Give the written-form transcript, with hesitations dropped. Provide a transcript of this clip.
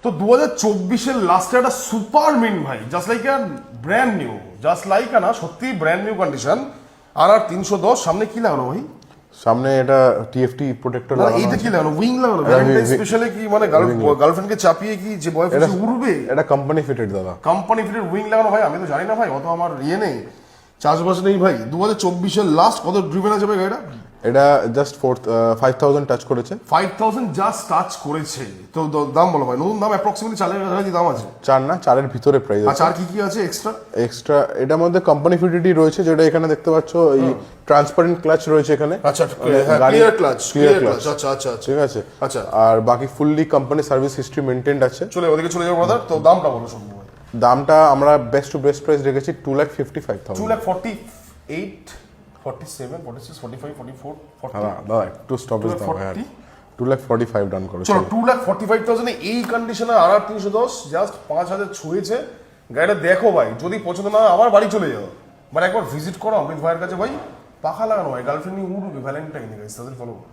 তো 2024-এর লাস্টে একটা সুপার মিন ভাই, just like brand new, just like না সত্যি ব্র্যান্ড নিউ কন্ডিশন। আর 310 সামনে কি লাগানো ভাই? সামনে এটা টিএফটি প্রোটেক্টর না লাগানো এইটা আছে। কি লাগানো? উইং লাগানো স্পেশালি কি মানে গার্লফ্রেন্ডকে চাপিয়ে কি যে বয়ফ্রেন্ড উড়বে? এটা কোম্পানি ফিটেড দাদা। কোম্পানি ফিটেড উইং লাগানো ভাই, আমি তো জানি না ভাই, অত আমার নেই, চাষবাস নেই ভাই। 2024-এর লাস্ট কত ড্রিভেন আছে ভাই গাড়িটা? এটা জাস্ট 5000 টাচ করেছে। 5000 জাস্ট টাচ করেছে। তো দাম বলো ভাই, নতুন দাম অ্যাপ্রক্সিমেটলি 4000 কাছাকাছি দাম আছে। 4 না 4-এর ভিতরে প্রাইস আছে। আচ্ছা আর কি কি আছে এক্সট্রা? এক্সট্রা এটার মধ্যে কোম্পানি ফিটেডই রয়েছে, যেটা এখানে দেখতে পাচ্ছ এই ট্রান্সপারেন্ট ক্লাচ রয়েছে এখানে। আচ্ছা গাড়ি- clear clutch, clear clear clutch. clutch। আচ্ছা আচ্ছা আচ্ছা ঠিক আছে। আচ্ছা আর বাকি fully company service history maintained আছে। চলে ওদিকে চলে যাবো ব্রাদার। তো দামটা বলো শুনবো ভাই। দামটা আমরা বেস্ট টু বেস্ট প্রাইস রেখেছি 2,55,000। 2,48, 47, 46, 45, 44, 40। দাদা একটু স্টপেজ দাও ভাই। 2,40? 2,45,000 ডান করেছি। চলো 2,45,000 এই কন্ডিশনে আর 310 জাস্ট 5,000 ছুঁয়েছে। গাড়িটা দেখো ভাই, যদি পছন্দ না হয় আবার বাড়ি চলে যাও, মানে একবার ভিজিট করো অমিত ভাইয়ের কাছে ভাই। পাখা লাগানো ভাই, গার্লফ্রেন্ড নিয়ে উঠবে ভ্যালেন্টাইন গাইস, তাদের ফলো